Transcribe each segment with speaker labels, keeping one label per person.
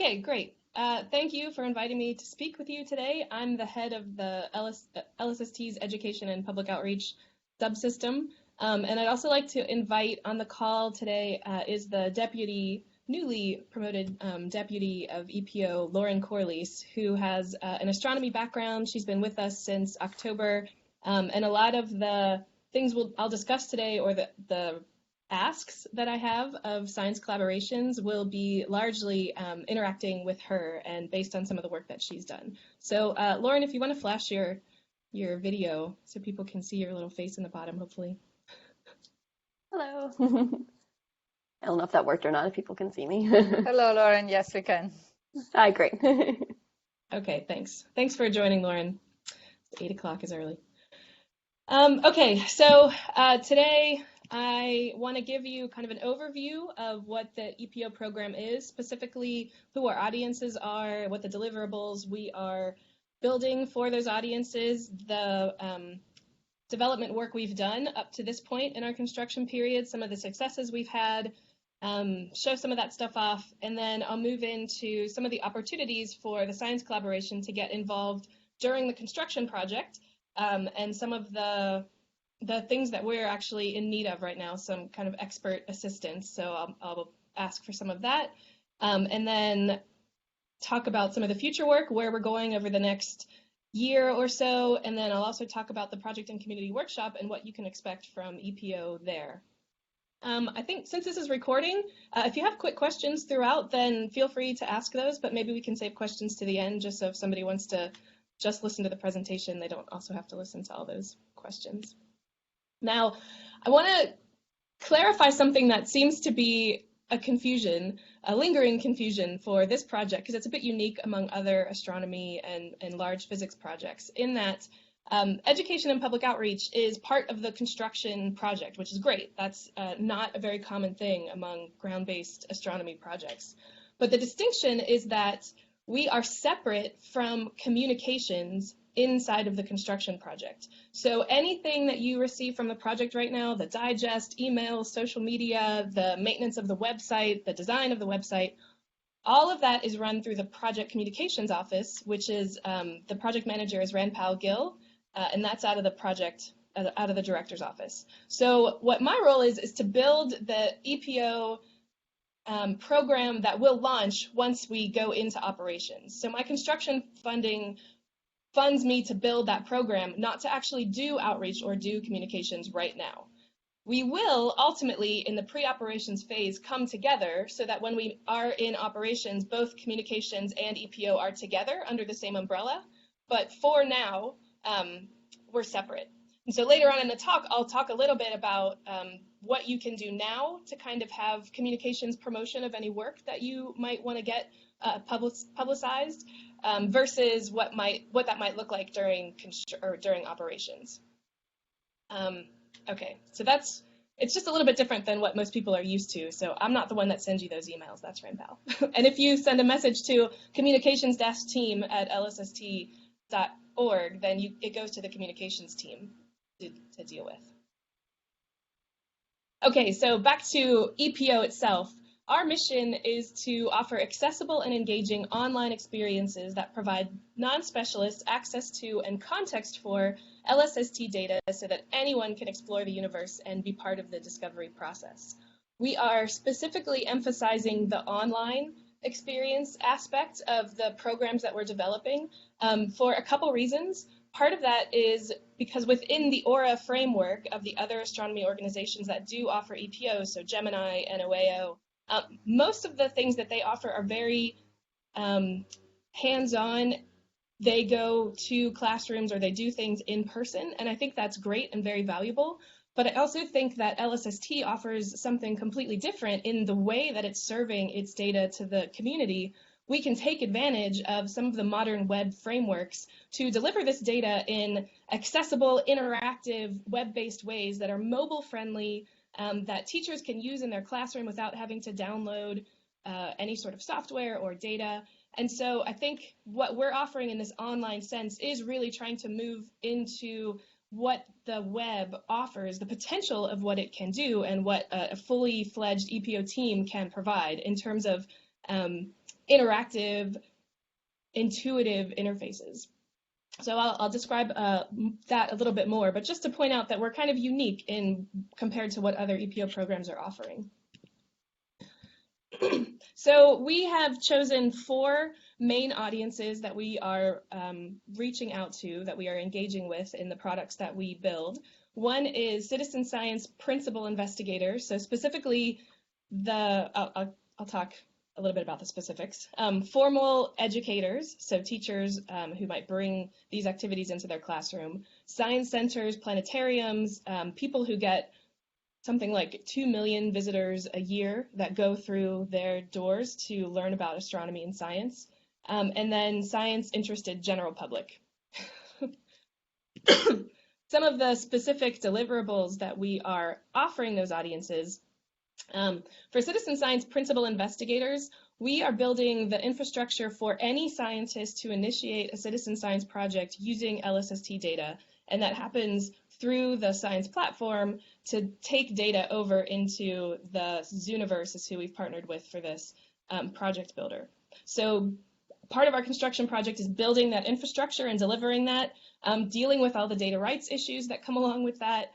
Speaker 1: Okay, great. Thank you for inviting me to speak with you today. I'm the head of the LSST's Education and Public Outreach subsystem. And I'd also like to invite on the call today is the newly promoted deputy of EPO, Lauren Corliss, who has an astronomy background. She's been with us since October. And a lot of the things I'll discuss today, or the asks that I have of science collaborations, will be largely interacting with her and based on some of the work that she's done. So Lauren, if you want to flash your video so people can see your little face in the bottom, hopefully.
Speaker 2: Hello. I don't know if that worked or not, if people can see me.
Speaker 3: Hello, Lauren. Yes, we can.
Speaker 2: Hi, great.
Speaker 1: Okay, thanks. Thanks for joining, Lauren. 8 o'clock is early. Okay, so today I want to give you kind of an overview of what the EPO program is, specifically who our audiences are, what the deliverables we are building for those audiences, the development work we've done up to this point in our construction period, some of the successes we've had, show some of that stuff off, and then I'll move into some of the opportunities for the science collaboration to get involved during the construction project, and some of the things that we're actually in need of right now, some kind of expert assistance. So I'll ask for some of that, and then talk about some of the future work, where we're going over the next year or so, and then I'll also talk about the project and community workshop and what you can expect from EPO there. I think since this is recording, if you have quick questions throughout, then feel free to ask those, but maybe we can save questions to the end, just so if somebody wants to just listen to the presentation, they don't also have to listen to all those questions. Now, I want to clarify something that seems to be a confusion, a lingering confusion for this project, because it's a bit unique among other astronomy and large physics projects, in that education and public outreach is part of the construction project, which is great. That's not a very common thing among ground-based astronomy projects. But the distinction is that we are separate from communications inside of the construction project. So anything that you receive from the project right now, the digest, emails, social media, the maintenance of the website, the design of the website, all of that is run through the project communications office, which is the project manager is Ranpal Gill, and that's out of the project, out of the director's office. So what my role is to build the EPO program that will launch once we go into operations. So my construction funding funds me to build that program, not to actually do outreach or do communications right now. We will ultimately, in the pre-operations phase, come together so that when we are in operations, both communications and EPO are together under the same umbrella. But for now, we're separate. And so later on in the talk, I'll talk a little bit about what you can do now to kind of have communications promotion of any work that you might want to get publicized, versus what that might look like during operations. Okay, so it's just a little bit different than what most people are used to. So I'm not the one that sends you those emails, that's Ranpal. And if you send a message to communications-team@lsst.org, then it goes to the communications team to deal with. Okay, so back to EPO itself. Our mission is to offer accessible and engaging online experiences that provide non-specialists access to and context for LSST data so that anyone can explore the universe and be part of the discovery process. We are specifically emphasizing the online experience aspect of the programs that we're developing for a couple reasons. Part of that is because within the AURA framework of the other astronomy organizations that do offer EPO, so Gemini, NOAO, most of the things that they offer are very hands-on. They go to classrooms or they do things in person, and I think that's great and very valuable. But I also think that LSST offers something completely different in the way that it's serving its data to the community. We can take advantage of some of the modern web frameworks to deliver this data in accessible, interactive, web-based ways that are mobile-friendly, that teachers can use in their classroom without having to download any sort of software or data. And so I think what we're offering in this online sense is really trying to move into what the web offers, the potential of what it can do, and what a fully fledged EPO team can provide in terms of interactive, intuitive interfaces. So I'll describe that a little bit more, but just to point out that we're kind of unique in compared to what other EPO programs are offering. So we have chosen 4 main audiences that we are reaching out to, that we are engaging with in the products that we build. One is citizen science principal investigators. So specifically, I'll talk a little bit about the specifics. Formal educators, so teachers who might bring these activities into their classroom. Science centers, planetariums, people who get something like 2 million visitors a year that go through their doors to learn about astronomy and science, and then science-interested general public. Some of the specific deliverables that we are offering those audiences, for citizen science principal investigators, we are building the infrastructure for any scientist to initiate a citizen science project using LSST data, and that happens through the science platform to take data over into the Zooniverse, is who we've partnered with for this project builder. So part of our construction project is building that infrastructure and delivering that, dealing with all the data rights issues that come along with that,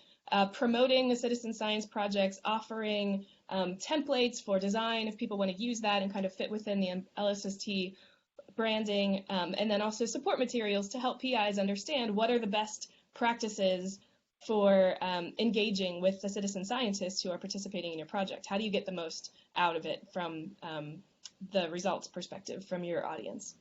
Speaker 1: promoting the citizen science projects, offering templates for design if people want to use that and kind of fit within the LSST branding, and then also support materials to help PIs understand what are the best practices for engaging with the citizen scientists who are participating in your project. How do you get the most out of it from the results perspective from your audience?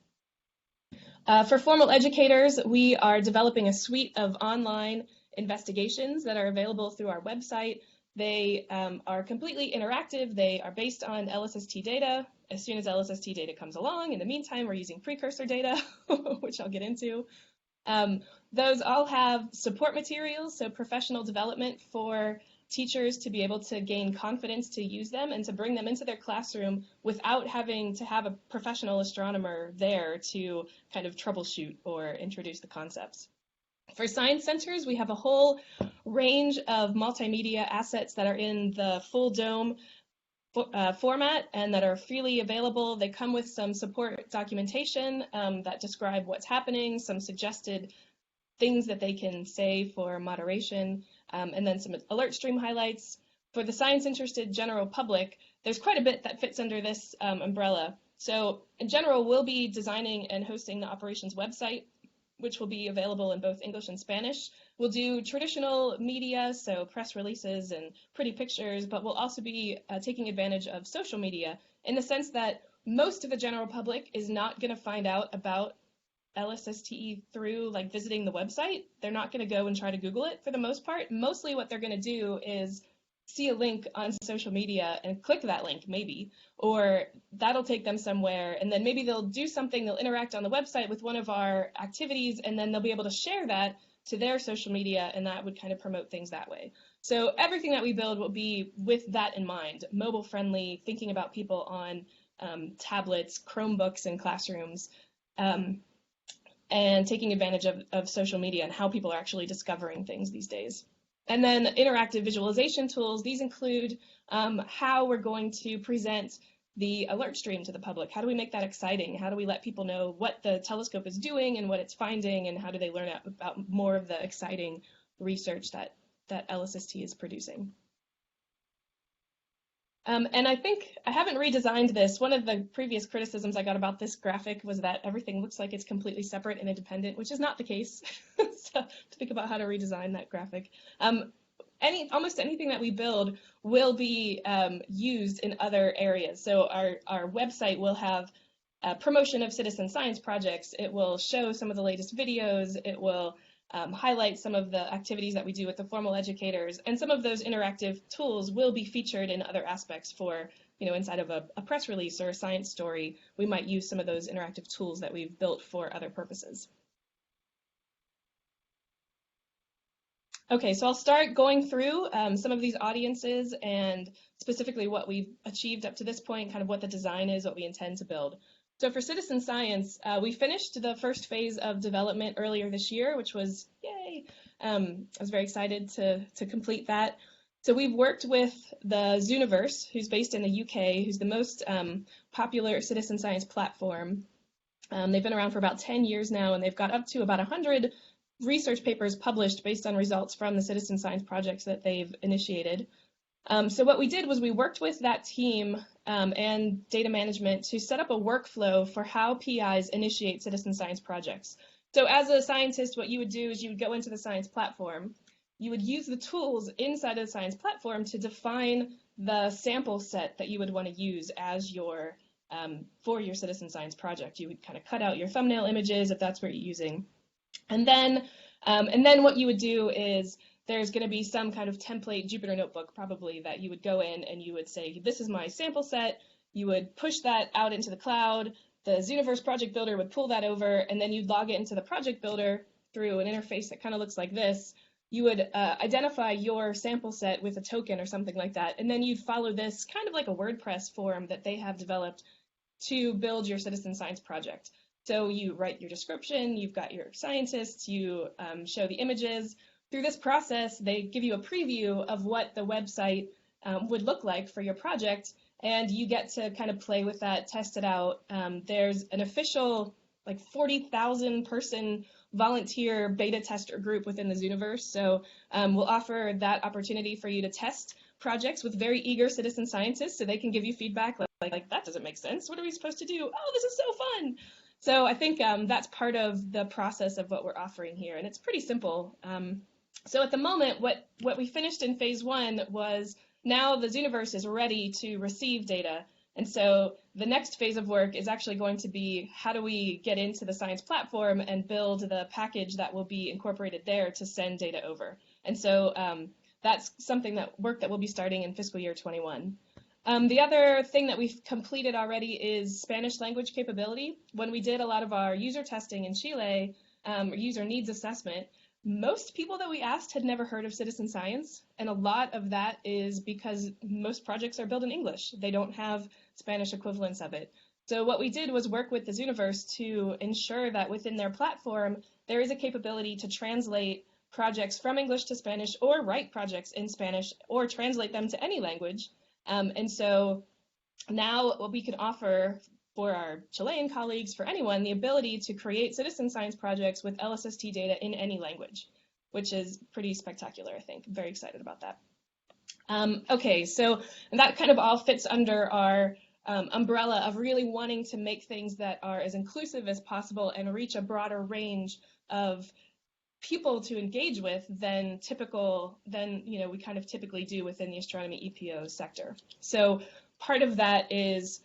Speaker 1: For formal educators, we are developing a suite of online investigations that are available through our website. They are completely interactive. They are based on LSST data. As soon as LSST data comes along, in the meantime, we're using precursor data, which I'll get into. Those all have support materials, so professional development for teachers to be able to gain confidence to use them and to bring them into their classroom without having to have a professional astronomer there to kind of troubleshoot or introduce the concepts. For science centers, we have a whole range of multimedia assets that are in the full dome format and that are freely available. They come with some support documentation that describe what's happening, some suggested things that they can say for moderation, and then some alert stream highlights. For the science-interested general public, there's quite a bit that fits under this umbrella. So in general, we'll be designing and hosting the operations website, which will be available in both English and Spanish. We'll do traditional media, so press releases and pretty pictures, but we'll also be taking advantage of social media in the sense that most of the general public is not going to find out about LSST through like visiting the website. They're not going to go and try to Google it for the most part. Mostly what they're going to do is see a link on social media and click that link maybe, or that'll take them somewhere, and then maybe they'll do something, they'll interact on the website with one of our activities, and then they'll be able to share that to their social media, and that would kind of promote things that way. So everything that we build will be with that in mind, mobile friendly, thinking about people on tablets, Chromebooks in classrooms, and taking advantage of social media and how people are actually discovering things these days. And then interactive visualization tools, these include how we're going to present the alert stream to the public. How do we make that exciting? How do we let people know what the telescope is doing and what it's finding, and how do they learn about more of the exciting research that LSST is producing? And I think I haven't redesigned this. One of the previous criticisms I got about this graphic was that everything looks like it's completely separate and independent, which is not the case. So to think about how to redesign that graphic. Almost anything that we build will be used in other areas. So our website will have a promotion of citizen science projects. It will show some of the latest videos. It will highlight some of the activities that we do with the formal educators, and some of those interactive tools will be featured in other aspects. For, inside of a press release or a science story, we might use some of those interactive tools that we've built for other purposes. Okay, so I'll start going through some of these audiences and specifically what we've achieved up to this point, kind of what the design is, what we intend to build. So for citizen science, we finished the first phase of development earlier this year, which was, yay! I was very excited to complete that. So we've worked with the Zooniverse, who's based in the UK, who's the most popular citizen science platform. They've been around for about 10 years now, and they've got up to about 100 research papers published based on results from the citizen science projects that they've initiated. So what we did was we worked with that team and data management to set up a workflow for how PIs initiate citizen science projects. So as a scientist, what you would do is you would go into the science platform. You would use the tools inside of the science platform to define the sample set that you would want to use as your for your citizen science project. You would kind of cut out your thumbnail images if that's what you're using. And then what you would do is there's going to be some kind of template Jupyter notebook probably that you would go in and you would say, this is my sample set. You would push that out into the cloud. The Zooniverse project builder would pull that over, and then you'd log it into the project builder through an interface that kind of looks like this. You would identify your sample set with a token or something like that, and then you'd follow this kind of like a WordPress form that they have developed to build your citizen science project. So you write your description, you've got your scientists, you show the images. Through this process, they give you a preview of what the website would look like for your project, and you get to kind of play with that, test it out. There's an official like 40,000 person volunteer beta tester group within the Zooniverse, so we'll offer that opportunity for you to test projects with very eager citizen scientists so they can give you feedback like that doesn't make sense. What are we supposed to do? Oh, this is so fun. So I think that's part of the process of what we're offering here, and it's pretty simple. So at the moment, what we finished in phase 1 was now the Zooniverse is ready to receive data. And so the next phase of work is actually going to be how do we get into the science platform and build the package that will be incorporated there to send data over. And so that's work that will be starting in fiscal year 21. The other thing that we've completed already is Spanish language capability. When we did a lot of our user testing in Chile, user needs assessment, most people that we asked had never heard of citizen science, and a lot of that is because most projects are built in English. They don't have Spanish equivalents of it. So what we did was work with the Zooniverse to ensure that within their platform, there is a capability to translate projects from English to Spanish, or write projects in Spanish, or translate them to any language. And so now what we can offer for our Chilean colleagues, for anyone, the ability to create citizen science projects with LSST data in any language, which is pretty spectacular, I think. I'm very excited about that. Okay, so that kind of all fits under our umbrella of really wanting to make things that are as inclusive as possible and reach a broader range of people to engage with than we kind of typically do within the astronomy EPO sector. So part of that is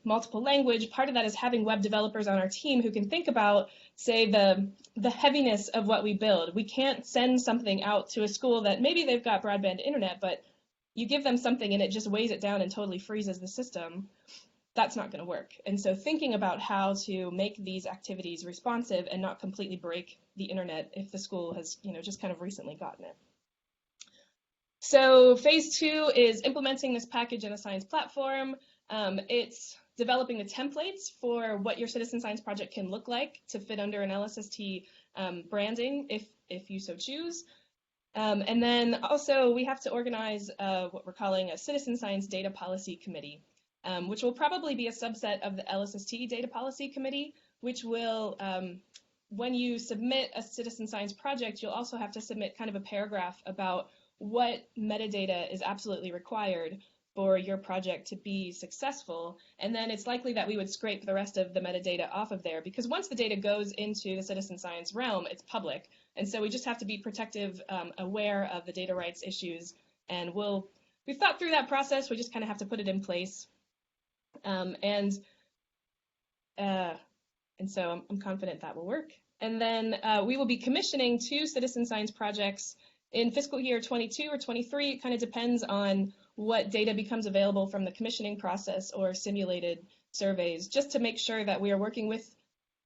Speaker 1: multiple language. Part of that is having web developers on our team who can think about, say, the heaviness of what we build. We can't send something out to a school that maybe they've got broadband internet, but you give them something and it just weighs it down and totally freezes the system. That's not going to work. And so thinking about how to make these activities responsive and not completely break the internet if the school has, just kind of recently gotten it. So phase 2 is implementing this package in a science platform. It's developing the templates for what your citizen science project can look like to fit under an LSST branding if you so choose. And then also we have to organize what we're calling a citizen science data policy committee, which will probably be a subset of the LSST data policy committee, which will, when you submit a citizen science project, you'll also have to submit kind of a paragraph about what metadata is absolutely required for your project to be successful. And then it's likely that we would scrape the rest of the metadata off of there, because once the data goes into the citizen science realm, it's public. And so we just have to be protective, aware of the data rights issues. And we've thought through that process. We just kind of have to put it in place. And so I'm confident that will work. And then we will be commissioning 2 citizen science projects in fiscal year 22 or 23. It kind of depends on what data becomes available from the commissioning process or simulated surveys, just to make sure that we are working with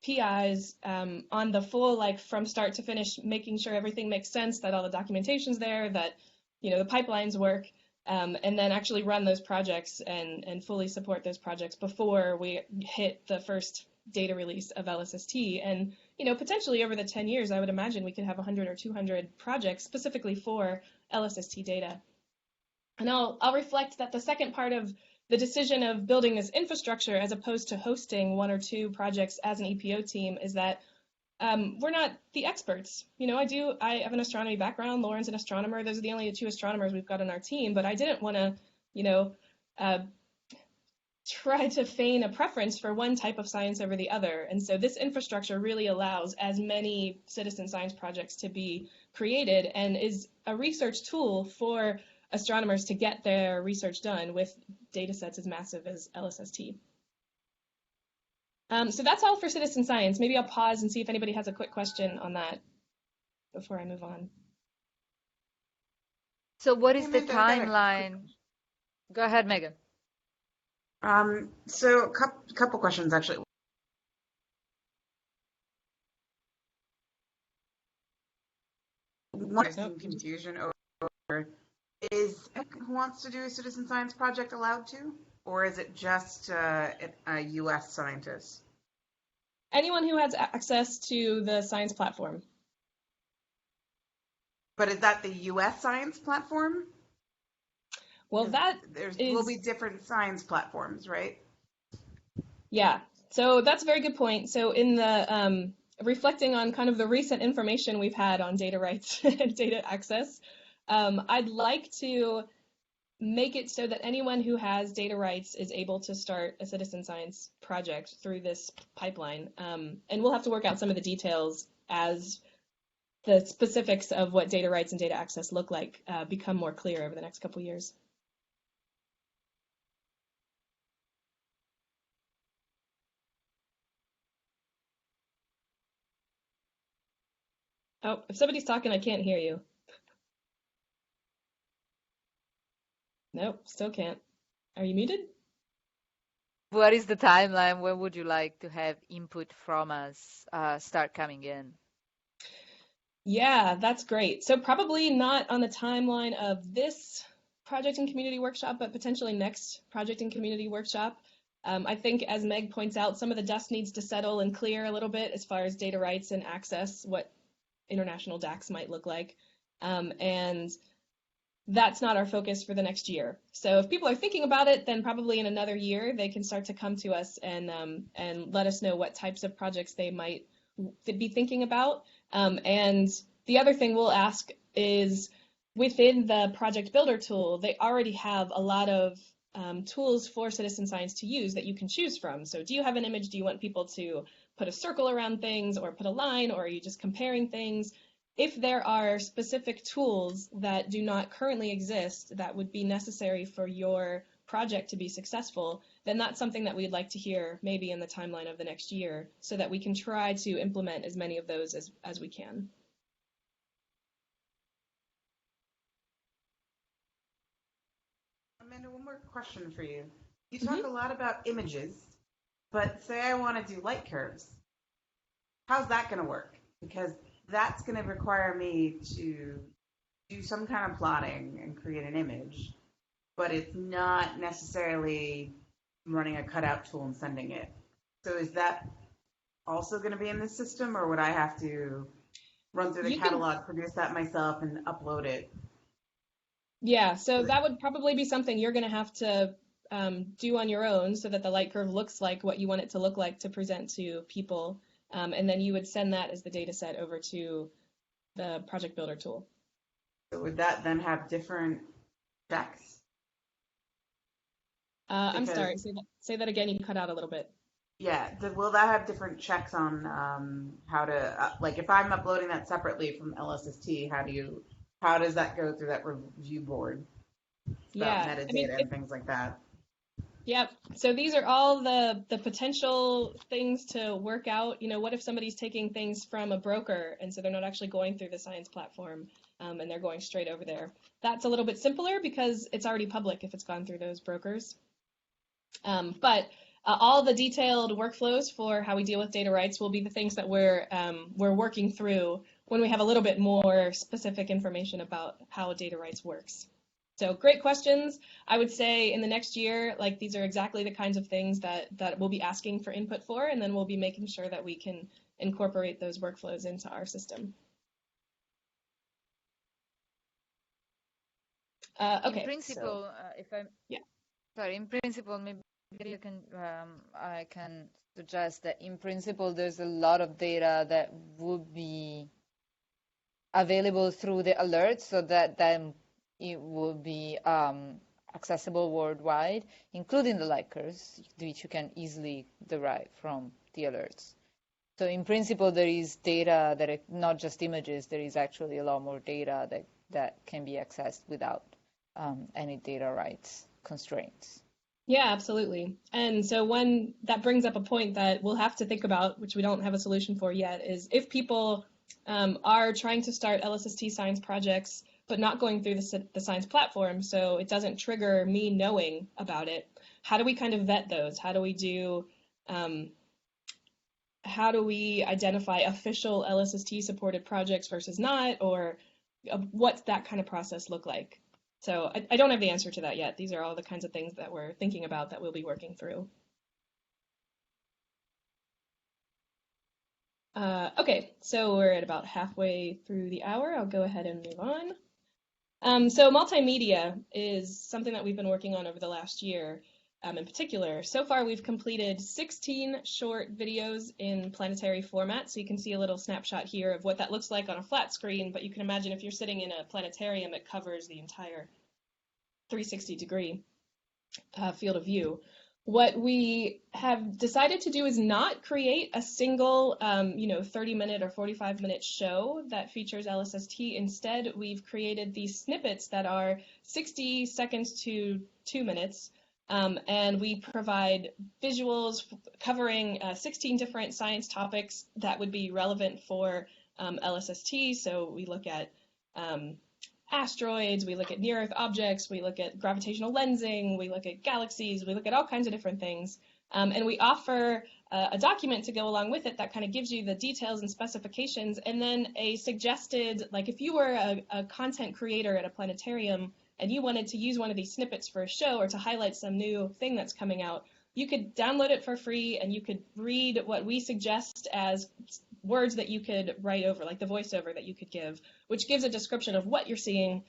Speaker 1: PIs on the full, from start to finish, making sure everything makes sense, that all the documentation's there, that the pipelines work, and then actually run those projects and fully support those projects before we hit the first data release of LSST. And potentially over the 10 years, I would imagine we could have 100 or 200 projects specifically for LSST data. And I'll reflect that the second part of the decision of building this infrastructure as opposed to hosting one or two projects as an EPO team is that we're not the experts. I have an astronomy background. Lauren's an astronomer. Those are the only two astronomers we've got on our team, but I didn't want to, uh, try to feign a preference for one type of science over the other. And so this infrastructure really allows as many citizen science projects to be created and is a research tool for astronomers to get their research done with data sets as massive as LSST. So that's all for citizen science. Maybe I'll pause and see if anybody has a quick question on that before I move on.
Speaker 3: So what is the
Speaker 4: Meg, I got a
Speaker 3: timeline? Go ahead, Megan.
Speaker 4: So a couple questions actually. One is some confusion over, is who wants to do a citizen science project allowed to, or is it just a U.S. scientist?
Speaker 1: Anyone who has access to the science platform.
Speaker 4: But is that the U.S. science platform?
Speaker 1: Well,
Speaker 4: will be different science platforms, right?
Speaker 1: Yeah, so that's a very good point. So in the reflecting on kind of the recent information we've had on data rights and data access, I'd like to make it so that anyone who has data rights is able to start a citizen science project through this pipeline. And we'll have to work out some of the details as the specifics of what data rights and data access look like become more clear over the next couple years. Oh, if somebody's talking, I can't hear you. Nope, still can't. Are you muted?
Speaker 3: What is the timeline? When would you like to have input from us start coming in?
Speaker 1: Yeah, that's great. So probably not on the timeline of this project and community workshop, but potentially next project and community workshop. I think, as Meg points out, some of the dust needs to settle and clear a little bit as far as data rights and access, what international DACs might look like. And that's not our focus for the next year. So if people are thinking about it, then probably in another year, they can start to come to us and let us know what types of projects they might be thinking about. And the other thing we'll ask is, within the project builder tool, they already have a lot of tools for citizen science to use that you can choose from. So do you have an image? Do you want people to put a circle around things or put a line, or are you just comparing things? If there are specific tools that do not currently exist that would be necessary for your project to be successful, then that's something that we'd like to hear maybe in the timeline of the next year so that we can try to implement as many of those as we can.
Speaker 4: Amanda, one more question for you. You talk a lot about images, but say I want to do light curves. How's that going to work? Because that's going to require me to do some kind of plotting and create an image, but it's not necessarily running a cutout tool and sending it. So is that also going to be in the system, or would I have to run through the catalog, produce that myself, and upload it?
Speaker 1: Yeah, so that would probably be something you're going to have to do on your own so that the light curve looks like what you want it to look like to present to people. And then you would send that as the data set over to the project builder tool.
Speaker 4: So would that then have different checks?
Speaker 1: I'm sorry, say that again, you cut out a little bit.
Speaker 4: Yeah, will that have different checks on how to, like if I'm uploading that separately from LSST, how does that go through that review board? About metadata and things like that.
Speaker 1: Yep. So these are all the potential things to work out. What if somebody's taking things from a broker and so they're not actually going through the science platform and they're going straight over there? That's a little bit simpler because it's already public if it's gone through those brokers. But all the detailed workflows for how we deal with data rights will be the things that we're working through when we have a little bit more specific information about how data rights works. So great questions. I would say in the next year, like these are exactly the kinds of things that we'll be asking for input for, and then we'll be making sure that we can incorporate those workflows into our system.
Speaker 3: In
Speaker 1: Okay, so
Speaker 3: principle, if I'm
Speaker 1: yeah.
Speaker 3: sorry, in principle, maybe you can I can suggest that in principle there's a lot of data that would be available through the alerts, so that then it will be accessible worldwide, including the likers, which you can easily derive from the alerts. So in principle, there is data that not just images. There is actually a lot more data that can be accessed without any data rights constraints.
Speaker 1: Yeah, absolutely. And so when that brings up a point that we'll have to think about, which we don't have a solution for yet, is if people are trying to start LSST science projects, but not going through the science platform, so it doesn't trigger me knowing about it, how do we kind of vet those? How do we identify official LSST supported projects versus not, or what's that kind of process look like? So I don't have the answer to that yet. These are all the kinds of things that we're thinking about that we'll be working through. Okay, so we're at about halfway through the hour. I'll go ahead and move on. So multimedia is something that we've been working on over the last year. In particular, so far we've completed 16 short videos in planetary format. So you can see a little snapshot here of what that looks like on a flat screen, but you can imagine if you're sitting in a planetarium, it covers the entire 360-degree field of view. What we have decided to do is not create a single 30-minute or 45-minute show that features LSST. Instead, we've created these snippets that are 60 seconds to 2 minutes, and we provide visuals covering 16 different science topics that would be relevant for LSST. So we look at asteroids, we look at near-Earth objects, we look at gravitational lensing, we look at galaxies, we look at all kinds of different things. And we offer a document to go along with it that kind of gives you the details and specifications, and then a suggested, like if you were a content creator at a planetarium and you wanted to use one of these snippets for a show or to highlight some new thing that's coming out, you could download it for free and you could read what we suggest as words that you could write over, like the voiceover that you could give, which gives a description of what you're seeing,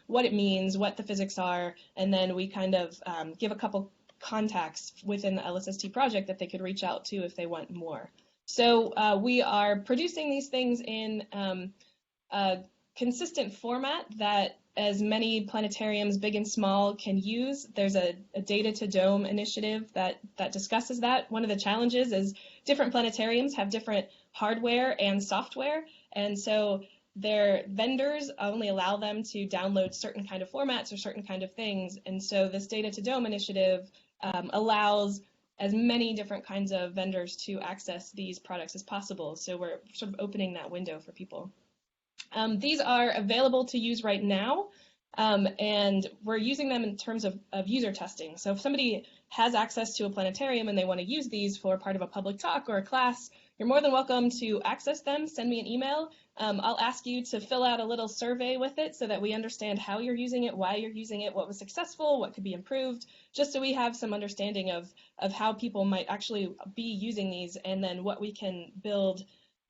Speaker 1: what it means, what the physics are, and then we kind of give a couple contacts within the LSST project that they could reach out to if they want more. So we are producing these things in a consistent format that as many planetariums, big and small, can use. There's a Data to Dome initiative that discusses that. One of the challenges is different planetariums have different hardware and software, and so their vendors only allow them to download certain kind of formats or certain kind of things. And so this Data to Dome initiative allows as many different kinds of vendors to access these products as possible. So we're sort of opening that window for people. These are available to use right now, and we're using them in terms of user testing. So if somebody has access to a planetarium and they want to use these for part of a public talk or a class, you're more than welcome to access them. Send me an email. I'll ask you to fill out a little survey with it so that we understand how you're using it, why you're using it, what was successful, what could be improved, just so we have some understanding of how people might actually be using these, and then what we can build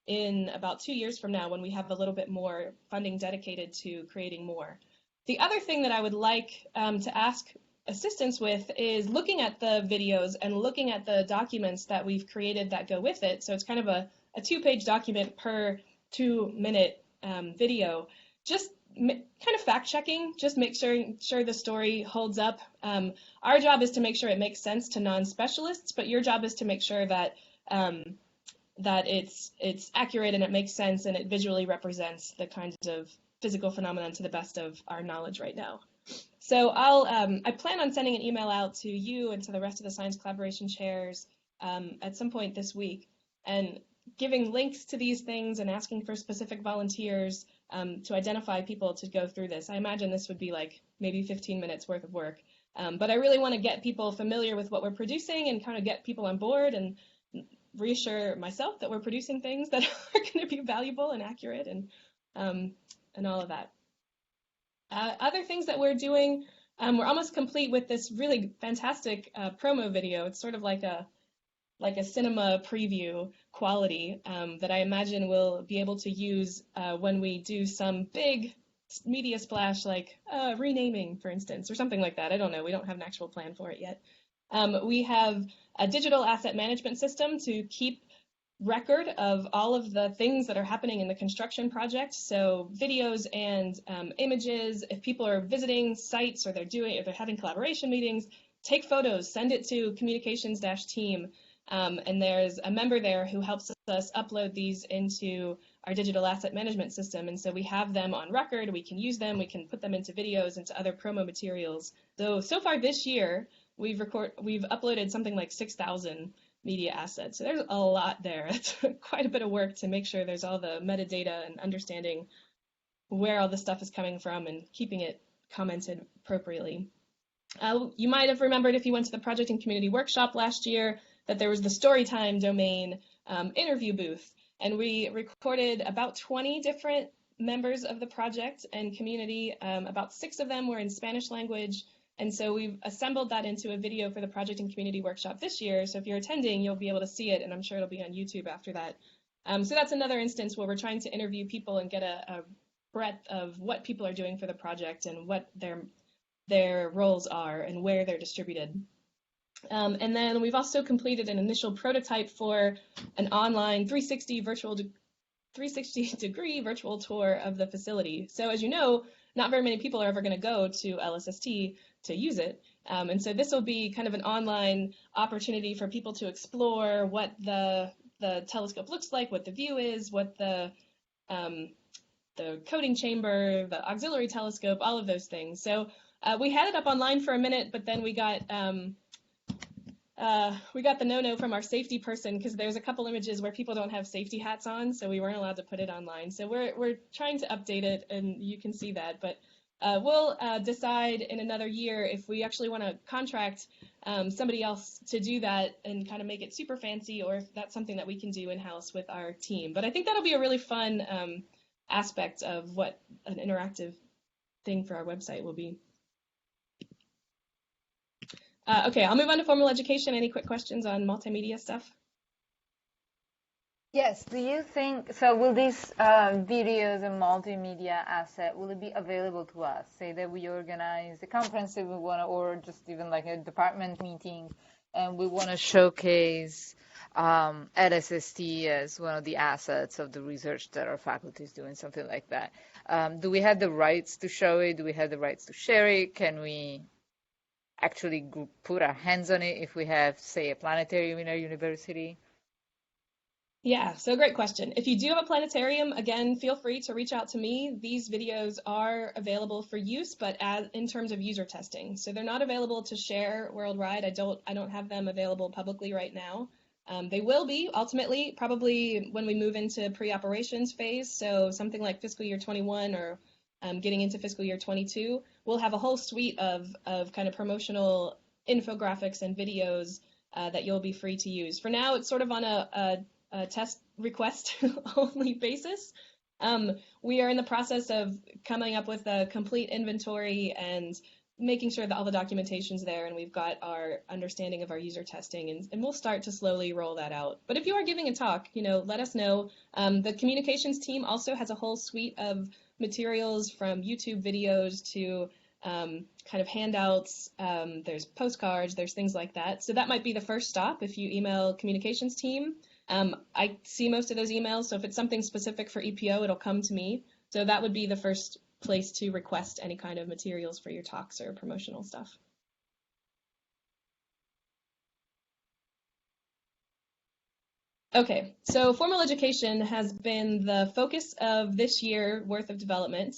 Speaker 1: in about 2 years from now when we have a little bit more funding dedicated to creating more. The other thing that I would like to ask assistance with is looking at the videos and looking at the documents that we've created that go with it. So it's kind of a 2-page document per 2-minute video. Just kind of fact-checking, just make sure the story holds up. Our job is to make sure it makes sense to non-specialists, but your job is to make sure that that it's accurate and it makes sense and it visually represents the kinds of physical phenomenon to the best of our knowledge right now. So I plan on sending an email out to you and to the rest of the science collaboration chairs at some point this week, and giving links to these things and asking for specific volunteers to identify people to go through this. I imagine this would be like maybe 15 minutes worth of work, but I really want to get people familiar with what we're producing and kind of get people on board and reassure myself that we're producing things that are going to be valuable and accurate and all of that. Other things that we're doing, we're almost complete with this really fantastic promo video. It's sort of like a cinema preview quality that I imagine we'll be able to use when we do some big media splash like renaming, for instance, or something like that. I don't know. We don't have an actual plan for it yet. We have a digital asset management system to keep record of all of the things that are happening in the construction project. So videos and images. If people are visiting sites or if they're having collaboration meetings, take photos, send it to communications-team. And there's a member there who helps us upload these into our digital asset management system. And so we have them on record. We can use them. We can put them into videos, into other promo materials. So far this year, we've uploaded something like 6,000 media assets. So there's a lot there. It's quite a bit of work to make sure there's all the metadata and understanding where all the stuff is coming from and keeping it commented appropriately. You might have remembered if you went to the Project and Community Workshop last year that there was the Storytime domain interview booth, and we recorded about 20 different members of the project and community. About 6 of them were in Spanish language, and so we've assembled that into a video for the Project and Community Workshop this year. So if you're attending, you'll be able to see it, and I'm sure it'll be on YouTube after that. So that's another instance where we're trying to interview people and get a breadth of what people are doing for the project and what their roles are and where they're distributed. And then we've also completed an initial prototype for an online 360-degree virtual tour of the facility. So as you know, not very many people are ever going to go to LSST to use it. And so this will be kind of an online opportunity for people to explore what the telescope looks like, what the view is, what the coding chamber, the auxiliary telescope, all of those things. So we had it up online for a minute, but then we got the no-no from our safety person because there's a couple images where people don't have safety hats on, so we weren't allowed to put it online. So we're trying to update it, and you can see that. But we'll decide in another year if we actually want to contract somebody else to do that and kind of make it super fancy, or if that's something that we can do in-house with our team. But I think that'll be a really fun aspect of what an interactive thing for our website will be. Okay, I'll move on to formal education. Any quick questions on multimedia stuff?
Speaker 3: Yes, do you think, so will these videos and multimedia asset, will it be available to us? Say that we organize a conference that we want to, or just even like a department meeting, and we want to showcase LSST as one of the assets of the research that our faculty is doing, something like that. Do we have the rights to show it? Do we have the rights to share it? Can we actually put our hands on it if we have, say, a planetarium in our university?
Speaker 1: Yeah, so great question. If you do have a planetarium, again, feel free to reach out to me. These videos are available for use, but in terms of user testing. So they're not available to share worldwide. I don't have them available publicly right now. They will be ultimately, probably when we move into pre-operations phase. So something like fiscal year 21 or getting into fiscal year 22, we'll have a whole suite of kind of promotional infographics and videos that you'll be free to use. For now, it's sort of on a test request only basis. We are in the process of coming up with a complete inventory and making sure that all the documentation's there and we've got our understanding of our user testing, and we'll start to slowly roll that out. But if you are giving a talk, let us know. The communications team also has a whole suite of materials from YouTube videos to kind of handouts. There's postcards, there's things like that. So that might be the first stop if you email communications team. I see most of those emails, so if it's something specific for EPO, it'll come to me. So that would be the first place to request any kind of materials for your talks or promotional stuff. Okay, so formal education has been the focus of this year worth of development.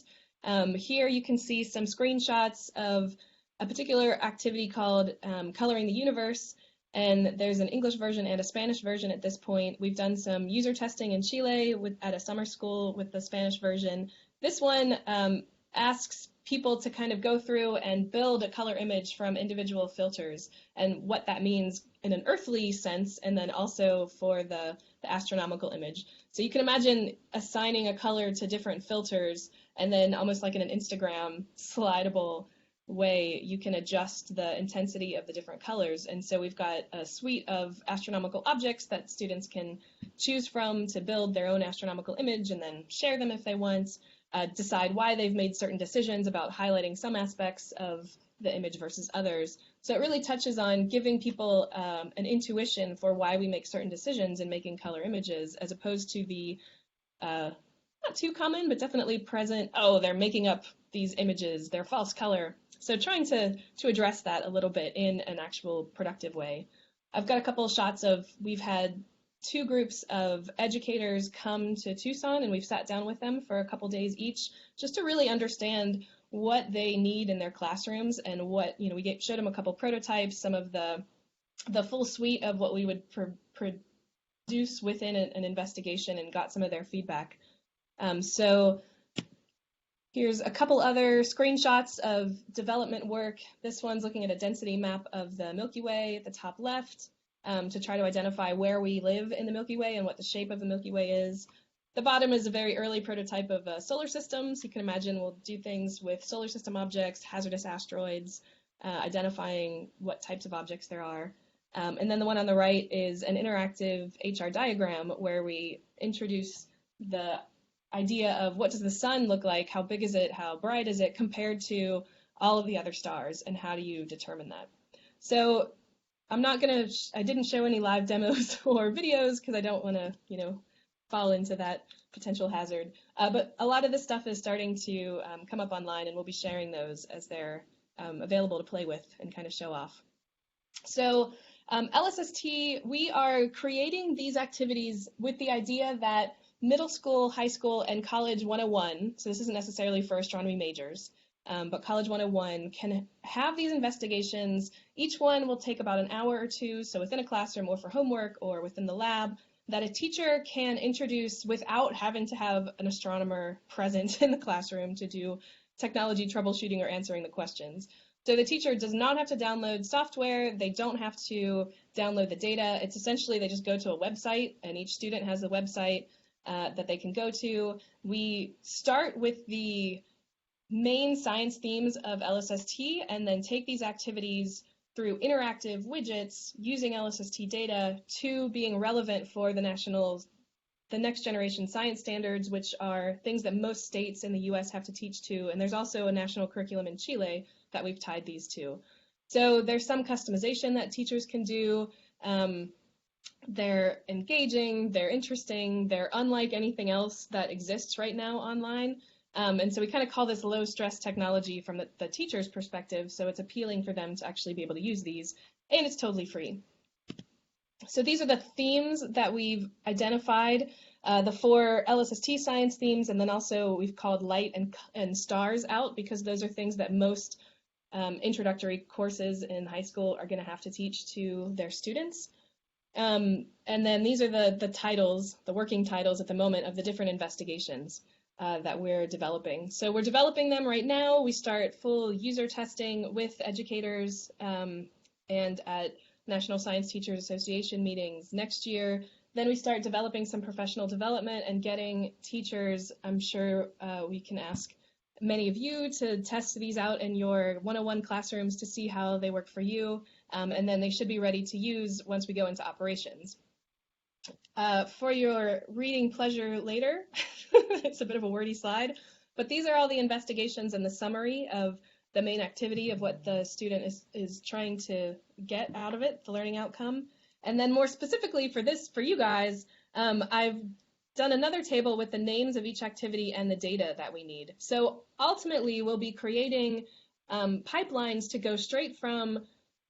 Speaker 1: Here you can see some screenshots of a particular activity called Coloring the Universe. And there's an English version and a Spanish version at this point. We've done some user testing in Chile at a summer school with the Spanish version. This one asks people to kind of go through and build a color image from individual filters and what that means in an earthly sense, and then also for the astronomical image. So you can imagine assigning a color to different filters, and then almost like in an Instagram slidable way, you can adjust the intensity of the different colors. And so we've got a suite of astronomical objects that students can choose from to build their own astronomical image and then share them if they want. decide why they've made certain decisions about highlighting some aspects of the image versus others. So it really touches on giving people an intuition for why we make certain decisions in making color images, as opposed to the not too common, but definitely present, oh, they're making up these images, they're false color. So trying to address that a little bit in an actual productive way. I've got a couple of shots of, we've had 2 groups of educators come to Tucson, and we've sat down with them for a couple days each, just to really understand what they need in their classrooms, and what, we showed them a couple prototypes, some of the full suite of what we would produce within an investigation, and got some of their feedback. So here's a couple other screenshots of development work. This one's looking at a density map of the Milky Way at the top left, to try to identify where we live in the Milky Way and what the shape of the Milky Way is. The bottom is a very early prototype of a solar system. So you can imagine we'll do things with solar system objects, hazardous asteroids, identifying what types of objects there are. And then the one on the right is an interactive HR diagram where we introduce the idea of what does the sun look like, how big is it, how bright is it, compared to all of the other stars, and how do you determine that. So I didn't show any live demos or videos because I don't want to, fall into that potential hazard. But a lot of this stuff is starting to come up online, and we'll be sharing those as they're available to play with and kind of show off. So LSST, we are creating these activities with the idea that middle school, high school, and college 101, so this isn't necessarily for astronomy majors, but college 101 can have these investigations. Each one will take about an hour or 2, so within a classroom or for homework or within the lab, that a teacher can introduce without having to have an astronomer present in the classroom to do technology troubleshooting or answering the questions. So the teacher does not have to download software. They don't have to download the data. It's essentially they just go to a website, and each student has a website that they can go to. We start with the main science themes of LSST and then take these activities through interactive widgets using LSST data to being relevant for the next generation science standards, which are things that most states in the US have to teach to. And there's also a national curriculum in Chile that we've tied these to. So there's some customization that teachers can do. They're engaging, they're interesting, they're unlike anything else that exists right now online. And so we kind of call this low stress technology from the teacher's perspective. So it's appealing for them to actually be able to use these, and it's totally free. So these are the themes that we've identified, the 4 LSST science themes, and then also we've called light and stars out because those are things that most introductory courses in high school are going to have to teach to their students. And then these are the titles, the working titles at the moment of the different investigations that we're developing. So we're developing them right now. We start full user testing with educators and at National Science Teachers Association meetings next year. Then we start developing some professional development and getting teachers. I'm sure we can ask many of you to test these out in your 101 classrooms to see how they work for you. And then they should be ready to use once we go into operations. For your reading pleasure later, it's a bit of a wordy slide, but these are all the investigations and the summary of the main activity of what the student is trying to get out of it, the learning outcome. And then more specifically for you guys, I've done another table with the names of each activity and the data that we need. So ultimately, we'll be creating pipelines to go straight from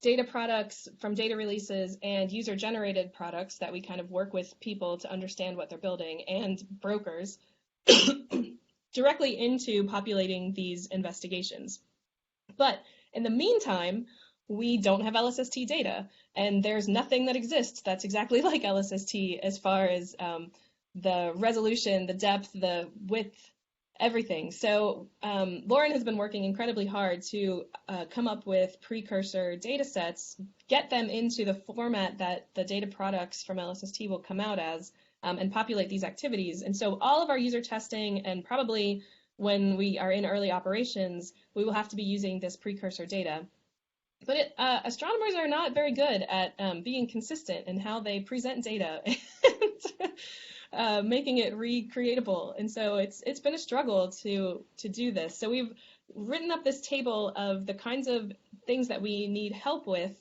Speaker 1: data products, from data releases, and user-generated products that we kind of work with people to understand what they're building, and brokers, directly into populating these investigations. But in the meantime, we don't have LSST data, and there's nothing that exists that's exactly like LSST as far as the resolution, the depth, the width, everything. So Lauren has been working incredibly hard to come up with precursor data sets, get them into the format that the data products from LSST will come out as, and populate these activities. And so all of our user testing, and probably when we are in early operations, we will have to be using this precursor data. But astronomers are not very good at being consistent in how they present data. making it recreatable. And so it's been a struggle to do this. So we've written up this table of the kinds of things that we need help with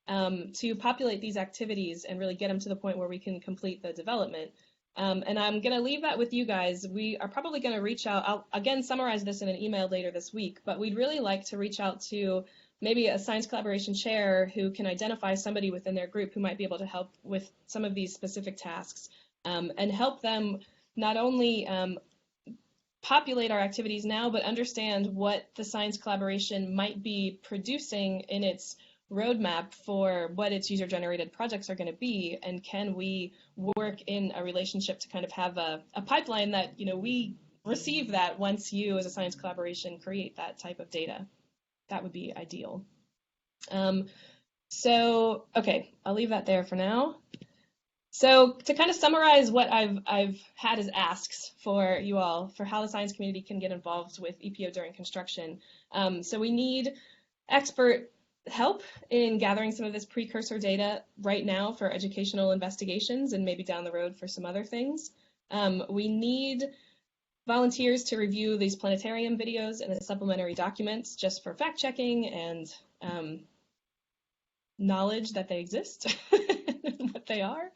Speaker 1: to populate these activities and really get them to the point where we can complete the development. And I'm going to leave that with you guys. We are probably going to reach out. I'll again summarize this in an email later this week, but we'd really like to reach out to maybe a science collaboration chair who can identify somebody within their group who might be able to help with some of these specific tasks and help them not only populate our activities now, but understand what the science collaboration might be producing in its roadmap for what its user-generated projects are going to be, and can we work in a relationship to kind of have a pipeline that, you know, we receive that once you as a science collaboration create that type of data. That would be ideal. So, okay, I'll leave that there for now. So to kind of summarize what I've had as asks for you all for how the science community can get involved with EPO during construction. So we need expert help in gathering some of this precursor data right now for educational investigations and maybe down the road for some other things. We need volunteers to review these planetarium videos and the supplementary documents just for fact checking and knowledge that they exist and what they are.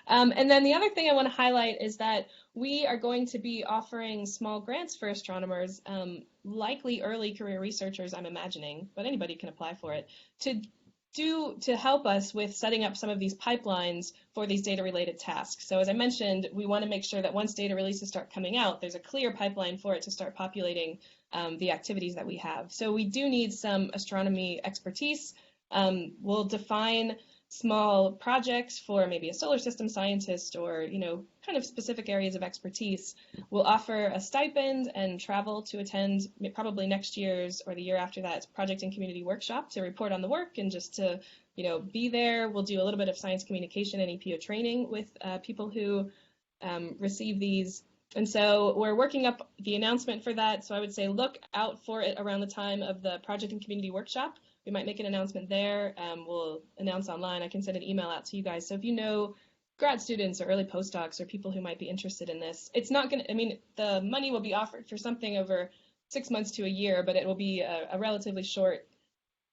Speaker 1: And then the other thing I want to highlight is that we are going to be offering small grants for astronomers, likely early career researchers, I'm imagining, but anybody can apply for it, to help us with setting up some of these pipelines for these data-related tasks. So as I mentioned, we want to make sure that once data releases start coming out, there's a clear pipeline for it to start populating the activities that we have. So we do need some astronomy expertise. We'll define small projects for maybe a solar system scientist or, you know, kind of specific areas of expertise. We'll offer a stipend and travel to attend probably next year's or the year after that project and community workshop to report on the work and just to, you know, be there. We'll do a little bit of science communication and EPO training with people who receive these. And so we're working up the announcement for that. So I would say look out for it around the time of the project and community workshop. We might make an announcement there. We'll announce online. I can send an email out to you guys. So if you know grad students or early postdocs or people who might be interested in this, it's not going to, I mean, the money will be offered for something over 6 months to a year, but it will be a relatively short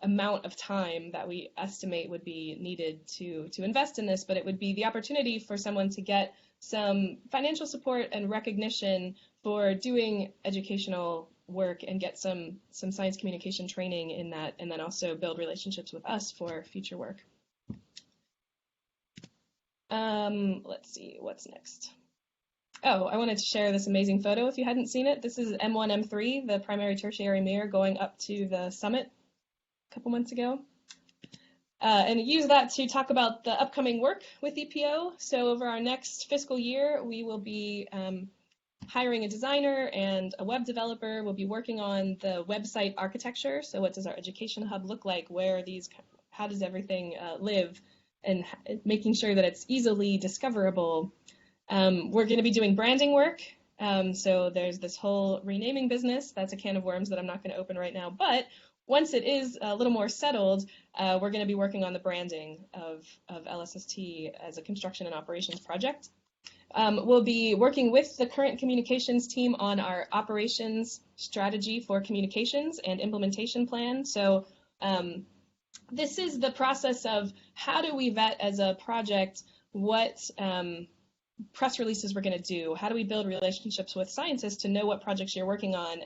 Speaker 1: amount of time that we estimate would be needed to invest in this, but it would be the opportunity for someone to get some financial support and recognition for doing educational work and get some science communication training in that, and then also build relationships with us for future work. Let's see, what's next? Oh, I wanted to share this amazing photo if you hadn't seen it. This is M1, M3, the primary tertiary mirror going up to the summit a couple months ago. And use that to talk about the upcoming work with EPO. So over our next fiscal year, we will be hiring a designer and a web developer. We'll be working on the website architecture. So what does our education hub look like? Where are these, how does everything live? And making sure that it's easily discoverable. We're going to be doing branding work. So there's this whole renaming business. That's a can of worms that I'm not going to open right now. But once it is a little more settled, we're going to be working on the branding of LSST as a construction and operations project. We'll be working with the current communications team on our operations strategy for communications and implementation plan. So this is the process of how do we vet as a project what press releases we're going to do? How do we build relationships with scientists to know what projects you're working on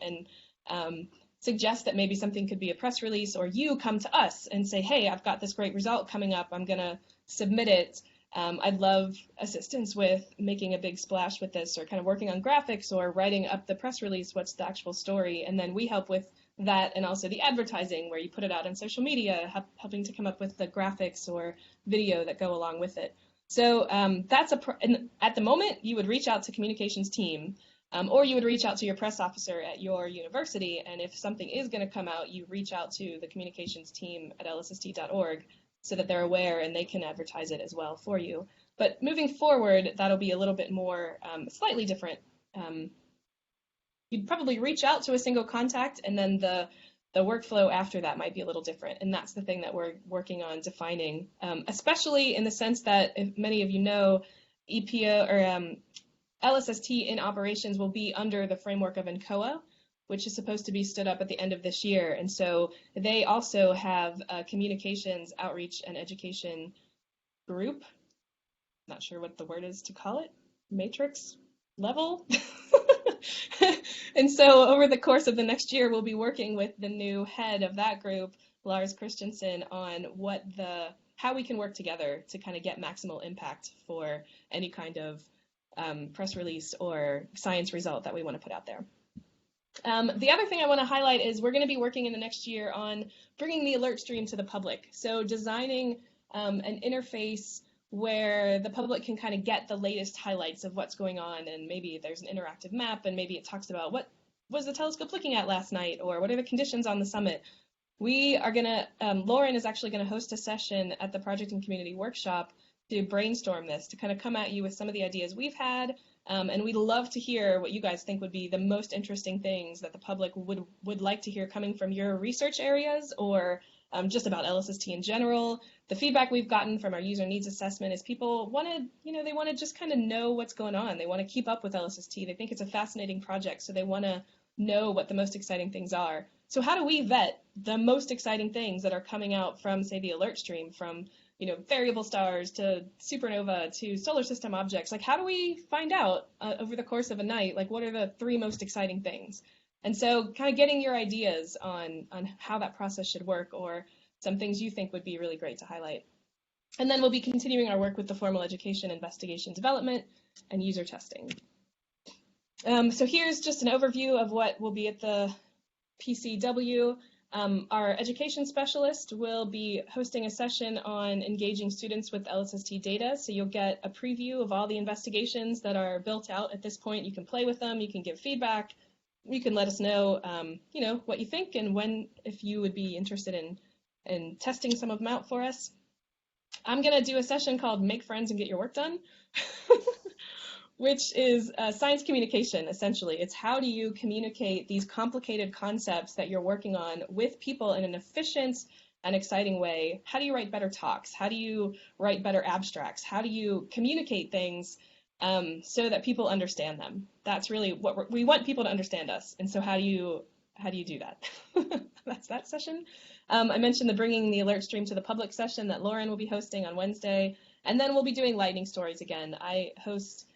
Speaker 1: and suggest that maybe something could be a press release, or you come to us and say, hey, I've got this great result coming up. I'm going to submit it. I'd love assistance with making a big splash with this, or kind of working on graphics or writing up the press release. What's the actual story? And then we help with that, and also the advertising where you put it out on social media, helping to come up with the graphics or video that go along with it. So that's and at the moment, you would reach out to communications team, or you would reach out to your press officer at your university, and if something is going to come out, you reach out to the communications team at lsst.org so that they're aware and they can advertise it as well for you. But moving forward, that'll be a little bit more, slightly different. You'd probably reach out to a single contact, and then the workflow after that might be a little different, and that's the thing that we're working on defining, especially in the sense that, if many of you know, EPO or LSST in operations will be under the framework of NCOA, which is supposed to be stood up at the end of this year. And so they also have a communications, outreach, and education group. Not sure what the word is to call it. Matrix level. And so over the course of the next year, we'll be working with the new head of that group, Lars Christensen, on how we can work together to kind of get maximal impact for any kind of press release or science result that we want to put out there. The other thing I want to highlight is we're going to be working in the next year on bringing the alert stream to the public. So designing an interface where the public can kind of get the latest highlights of what's going on, and maybe there's an interactive map, and maybe it talks about what was the telescope looking at last night, or what are the conditions on the summit. We are going to, Lauren is actually going to host a session at the Project and Community Workshop to brainstorm this, to kind of come at you with some of the ideas we've had, and we'd love to hear what you guys think would be the most interesting things that the public would like to hear coming from your research areas, or just about LSST in general. The feedback we've gotten from our user needs assessment is people they want to just kind of know what's going on. They want to keep up with LSST. They think it's a fascinating project, so they want to know what the most exciting things are. So how do we vet the most exciting things that are coming out from, say, the alert stream, from variable stars to supernova to solar system objects? Like, how do we find out over the course of a night, like, what are the 3 most exciting things? And so kind of getting your ideas on how that process should work, or some things you think would be really great to highlight. And then we'll be continuing our work with the formal education, investigation, development, and user testing. So here's just an overview of what will be at the PCW. Our education specialist will be hosting a session on engaging students with LSST data. So you'll get a preview of all the investigations that are built out at this point. You can play with them, you can give feedback, you can let us know, what you think, and if you would be interested in testing some of them out for us. I'm going to do a session called Make Friends and Get Your Work Done, which is science communication, essentially. It's how do you communicate these complicated concepts that you're working on with people in an efficient and exciting way. How do you write better talks? How do you write better abstracts? How do you communicate things so that people understand them? That's really what we want, people to understand us. And so how do you do that? That's that session. I mentioned the bringing the alert stream to the public session that Lauren will be hosting on Wednesday. And then we'll be doing lightning stories again. I host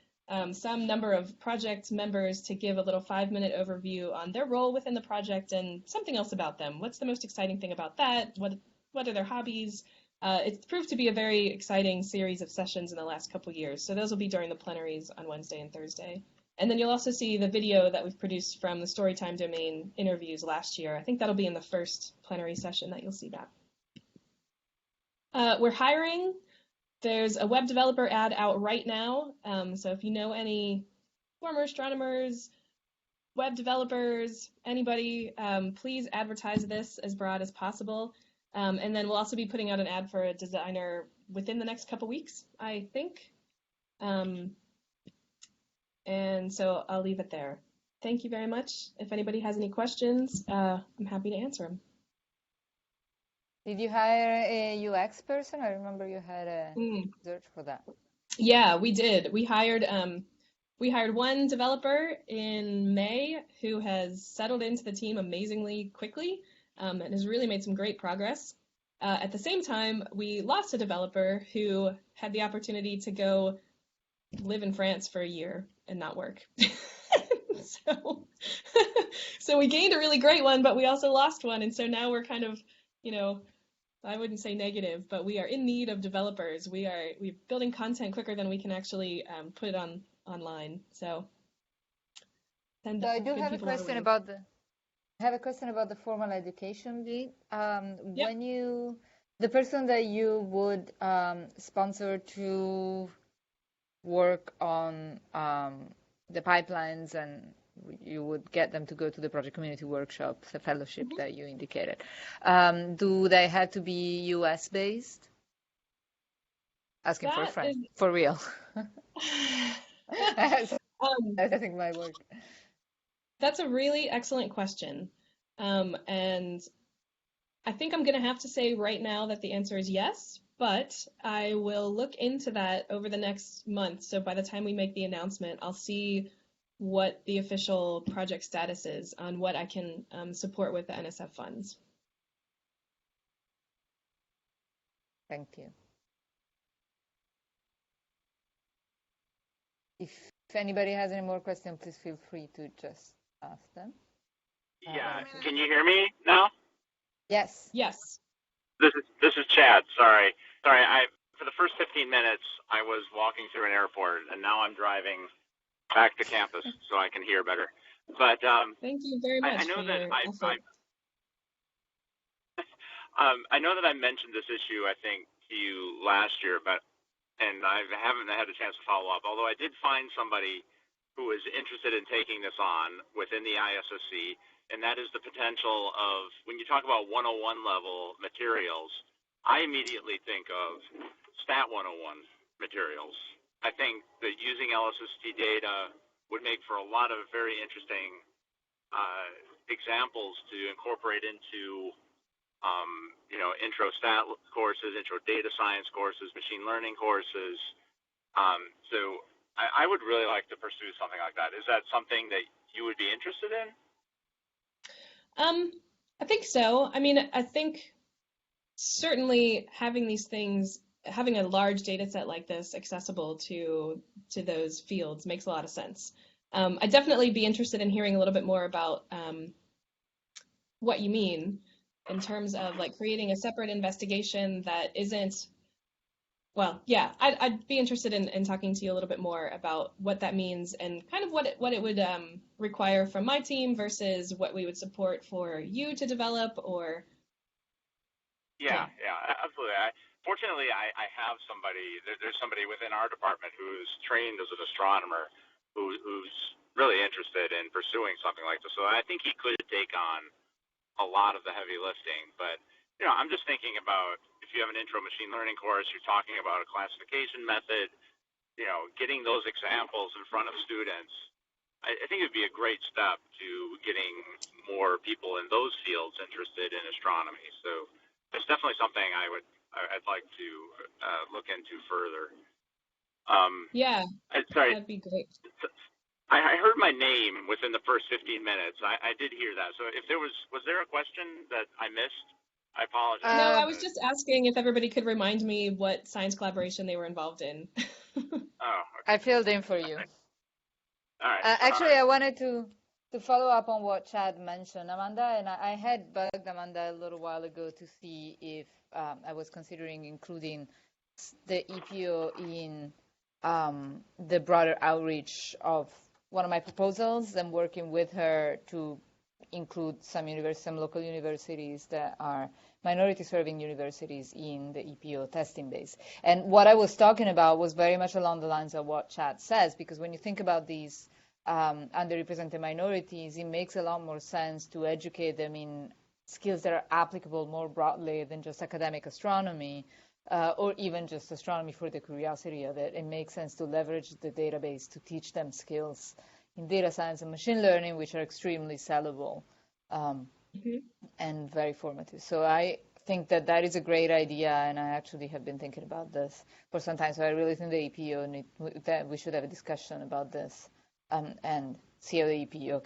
Speaker 1: some number of project members to give a little 5-minute overview on their role within the project and something else about them. What's the most exciting thing about that? What are their hobbies? It's proved to be a very exciting series of sessions in the last couple years. So those will be during the plenaries on Wednesday and Thursday. And then you'll also see the video that we've produced from the Storytime domain interviews last year. I think that'll be in the first plenary session that you'll see that. We're hiring. There's a web developer ad out right now. So if you know any former astronomers, web developers, anybody, please advertise this as broad as possible. And then we'll also be putting out an ad for a designer within the next couple weeks, I think. And so I'll leave it there. Thank you very much. If anybody has any questions, I'm happy to answer them.
Speaker 3: Did you hire a UX person? I remember you had a search for that.
Speaker 1: Yeah, we did. We hired one developer in May who has settled into the team amazingly quickly and has really made some great progress. At the same time, we lost a developer who had the opportunity to go live in France for a year and not work. So we gained a really great one, but we also lost one. And so now we're kind of, I wouldn't say negative, but we are in need of developers. We're building content quicker than we can actually put it online. So
Speaker 3: I do have a question about the formal education bit. When the person that you would sponsor to work on the pipelines, and you would get them to go to the project community workshop, the fellowship that you indicated. Do they have to be US based? Asking for a friend, for real. I think my work.
Speaker 1: That's a really excellent question. And I think I'm going to have to say right now that the answer is yes, but I will look into that over the next month. So by the time we make the announcement, I'll see what the official project status is on what I can support with the NSF funds.
Speaker 3: Thank you. If anybody has any more questions, please feel free to just ask them.
Speaker 5: Yeah, can you hear me now?
Speaker 3: Yes.
Speaker 1: Yes.
Speaker 5: This is Chad. Sorry. For the first 15 minutes I was walking through an airport, and now I'm driving back to campus so I can hear better. But
Speaker 1: thank you very much.
Speaker 5: I know
Speaker 1: for
Speaker 5: that
Speaker 1: your
Speaker 5: I
Speaker 1: effort.
Speaker 5: I know that I mentioned this issue I think to you last year, and I haven't had a chance to follow up. Although I did find somebody who is interested in taking this on within the ISSC, and that is the potential of, when you talk about 101 level materials, I immediately think of Stat 101 materials. I think that using LSST data would make for a lot of very interesting examples to incorporate into intro stat courses, intro data science courses, machine learning courses. So I would really like to pursue something like that. Is that something that you would be interested in?
Speaker 1: I think so. I mean, I think certainly having these things, having a large data set like this accessible to those fields makes a lot of sense. I'd definitely be interested in hearing a little bit more about what you mean in terms of like creating a separate investigation that isn't, well, yeah, I'd be interested in talking to you a little bit more about what that means and kind of what it would require from my team versus what we would support for you to develop or.
Speaker 5: Yeah, absolutely. Fortunately, I have somebody, there's somebody within our department who's trained as an astronomer who's really interested in pursuing something like this. So I think he could take on a lot of the heavy lifting. But, I'm just thinking about, if you have an intro machine learning course, you're talking about a classification method, getting those examples in front of students. I think it would be a great step to getting more people in those fields interested in astronomy. So it's definitely something I'd like to look into further.
Speaker 1: Yeah,
Speaker 5: sorry,
Speaker 1: that'd be great.
Speaker 5: I heard my name within the first 15 minutes. I did hear that. So if was there a question that I missed? I apologize.
Speaker 1: No, I was just asking if everybody could remind me what science collaboration they were involved in.
Speaker 5: Oh, okay.
Speaker 3: I filled in for you.
Speaker 5: All right.
Speaker 3: Actually, I wanted to follow up on what Chad mentioned, Amanda, and I had bugged Amanda a little while ago to see if I was considering including the EPO in the broader outreach of one of my proposals and working with her to include some local universities that are minority-serving universities in the EPO testing base. And what I was talking about was very much along the lines of what Chad says, because when you think about these underrepresented minorities, it makes a lot more sense to educate them in skills that are applicable more broadly than just academic astronomy, or even just astronomy for the curiosity of it. It makes sense to leverage the database to teach them skills in data science and machine learning, which are extremely sellable and very formative. So I think that is a great idea, and I actually have been thinking about this for some time. So I really think the EPO that we should have a discussion about this and see how the EPO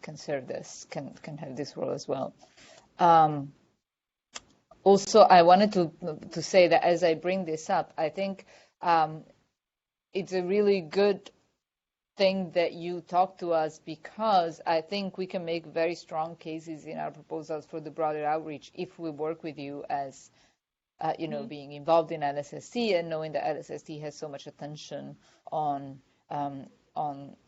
Speaker 3: can serve this, can have this role as well. Also, I wanted to say that as I bring this up, I think it's a really good thing that you talk to us, because I think we can make very strong cases in our proposals for the broader outreach if we work with you as, being involved in LSST and knowing that LSST has so much attention on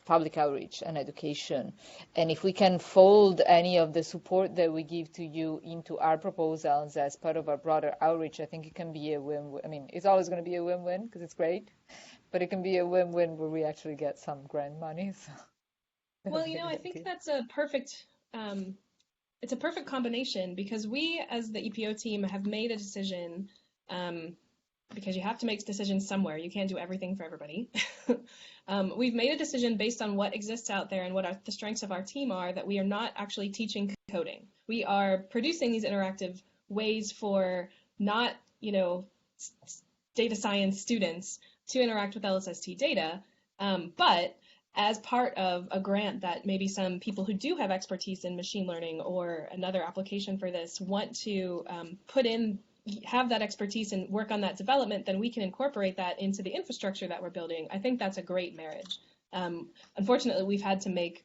Speaker 3: public outreach and education. And if we can fold any of the support that we give to you into our proposals as part of our broader outreach, I think it can be a win-win. I mean, it's always going to be a win-win because it's great, but it can be a win-win where we actually get some grant money. So
Speaker 1: well, I think that's a perfect, it's a perfect combination, because we as the EPO team have made a decision, because you have to make decisions somewhere. You can't do everything for everybody. We've made a decision based on what exists out there and what the strengths of our team are, that we are not actually teaching coding. we are producing these interactive ways for not, data science students to interact with LSST data, but as part of a grant that maybe some people who do have expertise in machine learning or another application for this want to have that expertise and work on that development, then we can incorporate that into the infrastructure that we're building. I think that's a great marriage. Unfortunately, we've had to make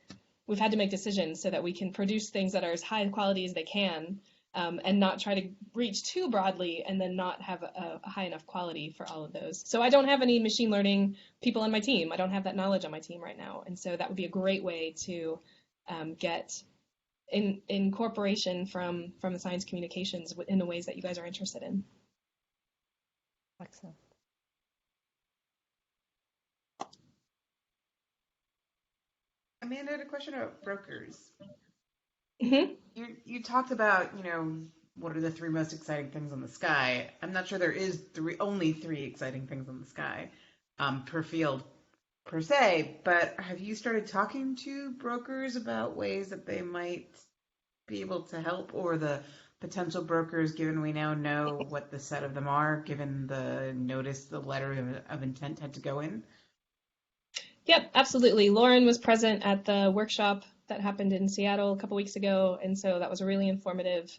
Speaker 1: decisions so that we can produce things that are as high quality as they can, and not try to reach too broadly and then not have a high enough quality for all of those. So I don't have any machine learning people on my team. I don't have that knowledge on my team right now. And so that would be a great way to get incorporation from the science communications in the ways that you guys are interested in.
Speaker 3: Excellent.
Speaker 4: Amanda had a question about brokers.
Speaker 1: Mm-hmm.
Speaker 4: You talked about, what are the three most exciting things in the sky. I'm not sure there is only three exciting things in the sky per field per se, but have you started talking to brokers about ways that they might be able to help, or the potential brokers, given we now know what the set of them are, given the notice, the letter of intent had to go in?
Speaker 1: Yep, absolutely. Lauren was present at the workshop that happened in Seattle a couple weeks ago, and so that was a really informative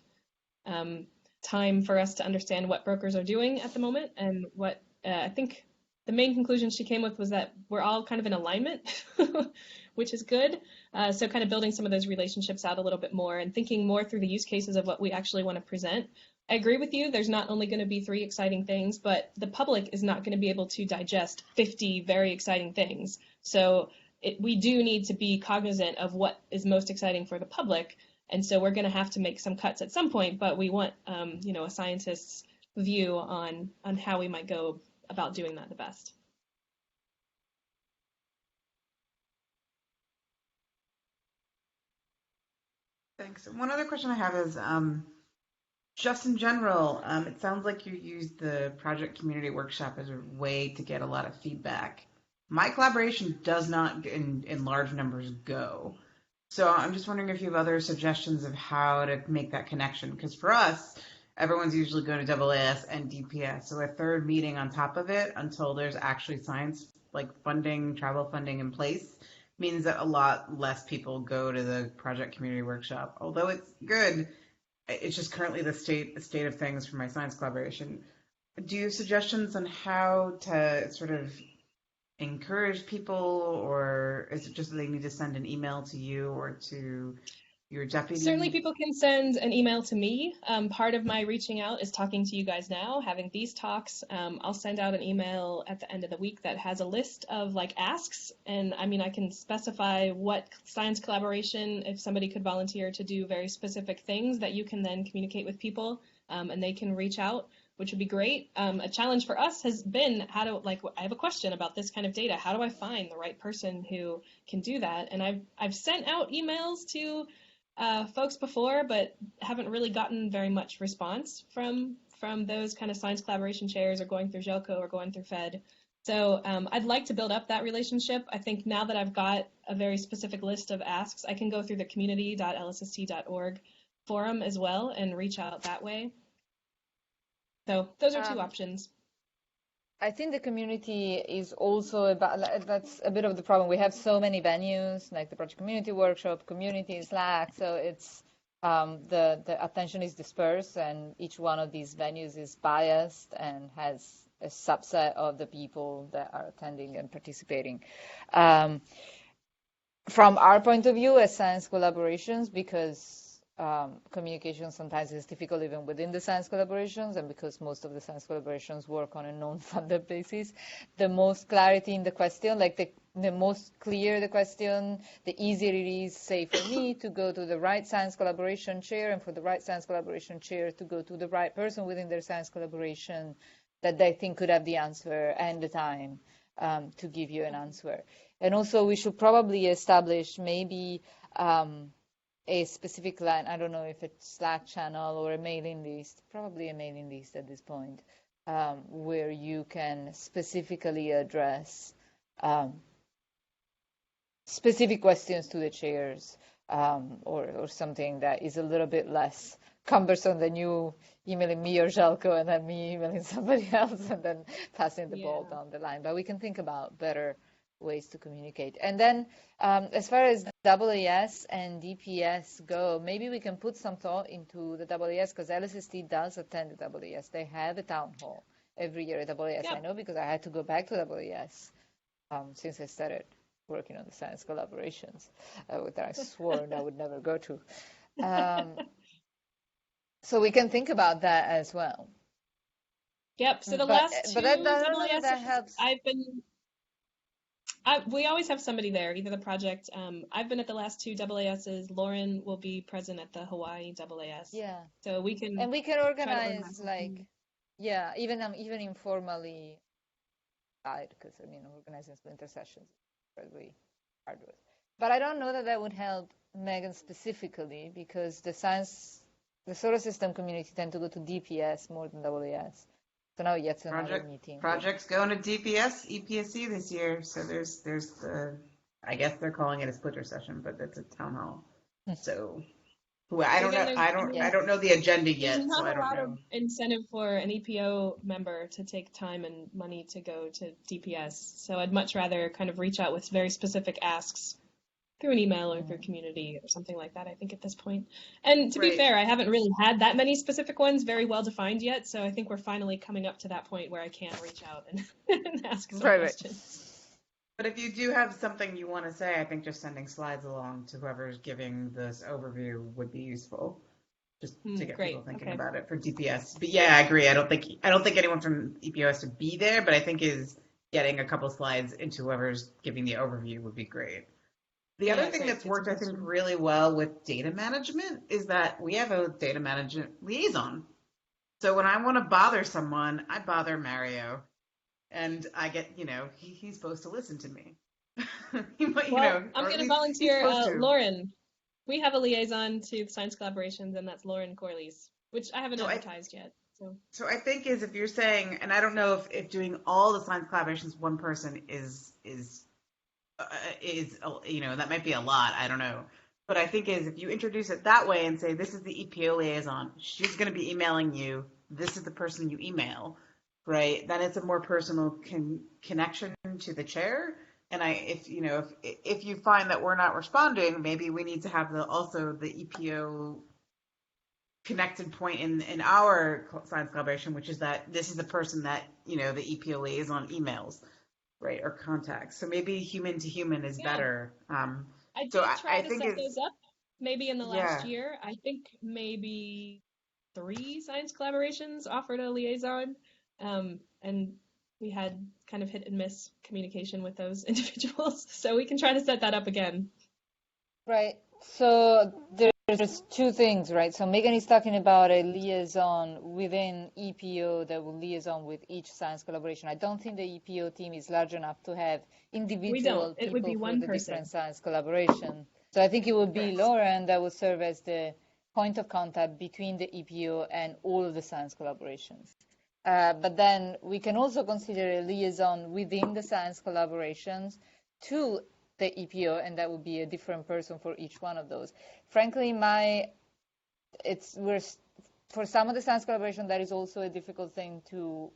Speaker 1: time for us to understand what brokers are doing at the moment, and what I think the main conclusion she came with was that we're all kind of in alignment, which is good. So kind of building some of those relationships out a little bit more and thinking more through the use cases of what we actually want to present. I agree with you. There's not only going to be three exciting things, but the public is not going to be able to digest 50 very exciting things. So we do need to be cognizant of what is most exciting for the public. And so we're going to have to make some cuts at some point, but we want, a scientist's view on how we might go about doing that the best.
Speaker 4: Thanks. One other question I have is, just in general, it sounds like you used the project community workshop as a way to get a lot of feedback. My collaboration does not, in large numbers, go. So I'm just wondering if you have other suggestions of how to make that connection. Because for us, everyone's usually going to AAS and DPS. So a third meeting on top of it until there's actually science, like funding, travel funding in place, means that a lot less people go to the project community workshop. Although it's good, it's just currently the state of things for my science collaboration. Do you have suggestions on how to sort of encourage people, or is it just that they need to send an email to you or to your deputy?
Speaker 1: Certainly people can send an email to me. Part of my reaching out is talking to you guys now, having these talks. I'll send out an email at the end of the week that has a list of asks. And I can specify what science collaboration, if somebody could volunteer to do very specific things that you can then communicate with people, and they can reach out, which would be great. A challenge for us has been I have a question about this kind of data. How do I find the right person who can do that? And I've sent out emails to folks before, but haven't really gotten very much response from those kind of science collaboration chairs, or going through GELCO or going through FED. So I'd like to build up that relationship. I think now that I've got a very specific list of asks, I can go through the community.lsst.org forum as well and reach out that way. So those are two options.
Speaker 3: I think the community is also about, that's a bit of the problem. We have so many venues, like the Project Community Workshop, Community, Slack, so it's the attention is dispersed, and each one of these venues is biased and has a subset of the people that are attending and participating. From our point of view as science collaborations, because communication sometimes is difficult even within the science collaborations, and because most of the science collaborations work on a non-funded basis, the most clarity in the question, the most clear the question, the easier it is, say, for me to go to the right science collaboration chair, and for the right science collaboration chair to go to the right person within their science collaboration that they think could have the answer and the time to give you an answer. And also we should probably establish maybe a specific line, I don't know if it's Slack channel or a mailing list, probably a mailing list at this point, where you can specifically address specific questions to the chairs. or something that is a little bit less cumbersome than you emailing me or Željko and then me emailing somebody else and then passing the ball down the line. But we can think about better ways to communicate. And then as far as AAS and DPS go, maybe we can put some thought into the AAS, because LSST does attend the AAS. They have a town hall every year at AAS. I know because I had to go back to AAS since I started working on the science collaborations that I swore I would never go to. So we can think about that as well.
Speaker 1: Yep. So the last two
Speaker 3: I don't know
Speaker 1: AAS,
Speaker 3: that helps.
Speaker 1: We always have somebody there, either the project. I've been at the last two AASs. Lauren will be present at the Hawaii AAS.
Speaker 3: Yeah.
Speaker 1: So we can
Speaker 3: organize even informally, because organizing splinter sessions is incredibly hard with. But I don't know that would help Megan specifically, because the solar system community tend to go to DPS more than AAS. So now yet another meeting.
Speaker 4: Project's going to DPS, EPSC this year. So there's the, I guess they're calling it a splitter session, but that's a town hall. So I don't know the agenda yet.
Speaker 1: There's not
Speaker 4: so I
Speaker 1: a
Speaker 4: don't
Speaker 1: lot
Speaker 4: know.
Speaker 1: of incentive for an EPO member to take time and money to go to DPS. So I'd much rather kind of reach out with very specific asks through an email or through community or something like that, I think, at this point. And to be fair, I haven't really had that many specific ones very well defined yet, so I think we're finally coming up to that point where I can reach out and ask some questions.
Speaker 4: But if you do have something you want to say, I think just sending slides along to whoever's giving this overview would be useful, just to get people thinking about it for DPS. But yeah, I agree. I don't think anyone from EPO has to be there, but I think is getting a couple slides into whoever's giving the overview would be great. The other thing that's worked, I think, really well with data management is that we have a data management liaison. So when I want to bother someone, I bother Mario, and I get, he's supposed to listen to me. I'm
Speaker 1: going to volunteer Lauren. We have a liaison to science collaborations, and that's Lauren Corley's, which I haven't advertised yet.
Speaker 4: So I think if you're saying, and I don't know if doing all the science collaborations one person is that might be a lot, I don't know, but I think if you introduce it that way and say this is the EPO liaison, she's going to be emailing you, this is the person you email, right? Then it's a more personal connection to the chair. And if you find that we're not responding, maybe we need to have also the EPO connected point in our science collaboration, which is that this is the person that the EPO liaison emails. Right, or contacts. So maybe human to human is better.
Speaker 1: I did try to set those up maybe in the last year. I think maybe 3 science collaborations offered a liaison, and we had kind of hit and miss communication with those individuals. So we can try to set that up again.
Speaker 3: Right. So there's 2 things, right? So Megan is talking about a liaison within EPO that will liaison with each science collaboration. I don't think the EPO team is large enough to have individual people
Speaker 1: would be one
Speaker 3: for the
Speaker 1: person.
Speaker 3: Different science collaboration. So I think it would be Lauren that would serve as the point of contact between the EPO and all of the science collaborations. But then we can also consider a liaison within the science collaborations to the EPO, and that would be a different person for each one of those. Frankly, for some of the science collaboration, that is also a difficult thing to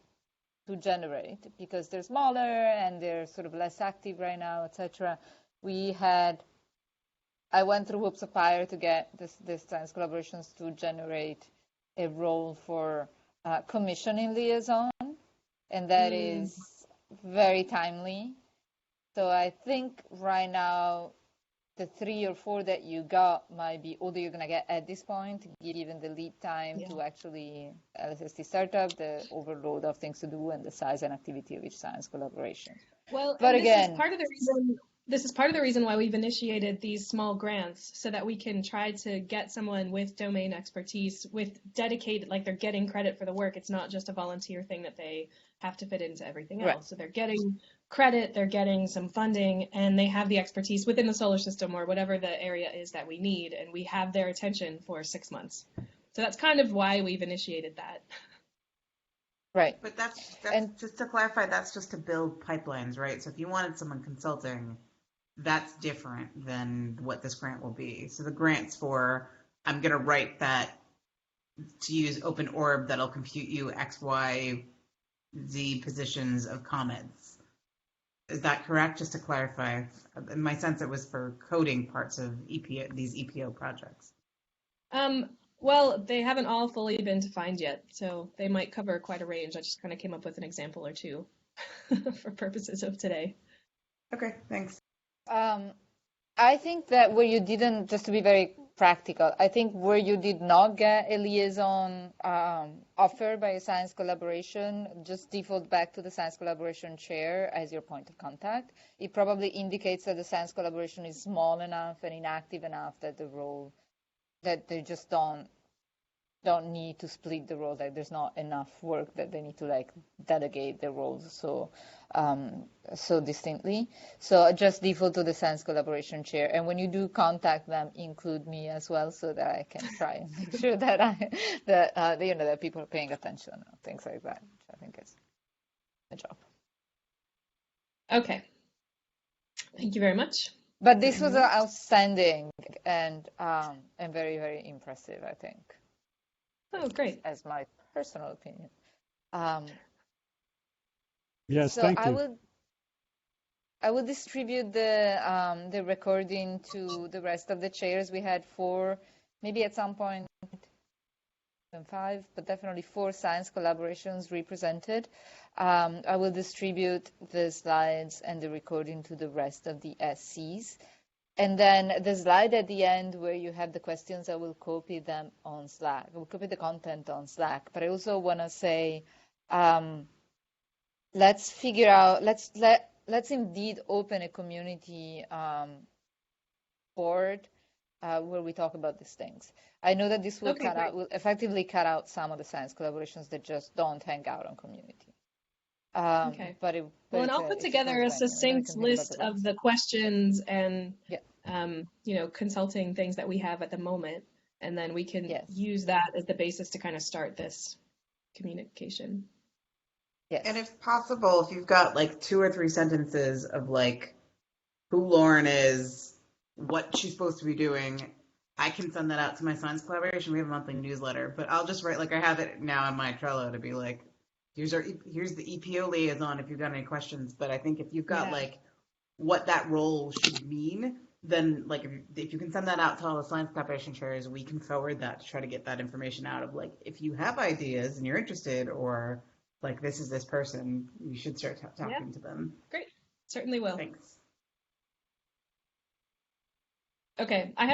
Speaker 3: generate because they're smaller and they're sort of less active right now, etc. I went through Hoops of Fire to get this science collaborations to generate a role for commissioning liaison, and that is very timely. So I think right now the 3 or 4 that you got might be all that you're going to get at this point, given the lead time to actually LSST startup, the overload of things to do, and the size and activity of each science collaboration.
Speaker 1: Well, but again, this is part of the reason why we've initiated these small grants, so that we can try to get someone with domain expertise, with dedicated, like they're getting credit for the work. It's not just a volunteer thing that they have to fit into everything else. Right. So they're getting credit, they're getting some funding, and they have the expertise within the solar system or whatever the area is that we need, and we have their attention for 6 months. So that's kind of why we've initiated that.
Speaker 3: Right.
Speaker 4: But that's just to clarify, that's just to build pipelines, right? So if you wanted someone consulting, that's different than what this grant will be. So the grant's for, I'm going to write that to use Open Orb that'll compute you X, Y, Z positions of comets. Is that correct? Just to clarify, in my sense, it was for coding parts of these EPO projects.
Speaker 1: Well, they haven't all fully been defined yet, so they might cover quite a range. I just kind of came up with an example or two for purposes of today.
Speaker 4: Okay, thanks.
Speaker 3: I think that where you didn't, just to be very practical, I think where you did not get a liaison offered by a science collaboration, just default back to the science collaboration chair as your point of contact. It probably indicates that the science collaboration is small enough and inactive enough that the role, that they just don't need to split the role, like there's not enough work that they need to like delegate the roles so distinctly. So just default to the science collaboration chair, and when you do contact them, include me as well, so that I can try and make sure that that people are paying attention and things like that, which I think is a job.
Speaker 1: Okay. Thank you very much.
Speaker 3: But this was outstanding and very, very impressive, I think.
Speaker 1: Oh, great.
Speaker 3: As my personal opinion.
Speaker 6: Yes,
Speaker 3: So
Speaker 6: thank you.
Speaker 3: I will distribute the recording to the rest of the chairs. We had 4, maybe at some point 5, but definitely 4 science collaborations represented. I will distribute the slides and the recording to the rest of the SCs. And then the slide at the end where you have the questions, I will copy them on Slack. I will copy the content on Slack. But I also want to say, let's figure out, let's indeed open a community board where we talk about these things. I know that this will will effectively cut out some of the science collaborations that just don't hang out on community.
Speaker 1: Okay. Well, and I'll put together a succinct list of the questions and, consulting things that we have at the moment, and then we can use that as the basis to kind of start this communication.
Speaker 3: Yes.
Speaker 4: And if possible, if you've got like 2 or 3 sentences of like who Lauren is, what she's supposed to be doing, I can send that out to my science collaboration. We have a monthly newsletter, but I'll just write, like I have it now in my Trello to be like, here's the EPO liaison if you've got any questions. But I think if you've got like what that role should mean, then like if you can send that out to all the science collaboration chairs, we can forward that to try to get that information out of like, if you have ideas and you're interested, or like this is this person, you should start talking to them.
Speaker 1: Great. Certainly will.
Speaker 4: Thanks.
Speaker 1: Okay. I have to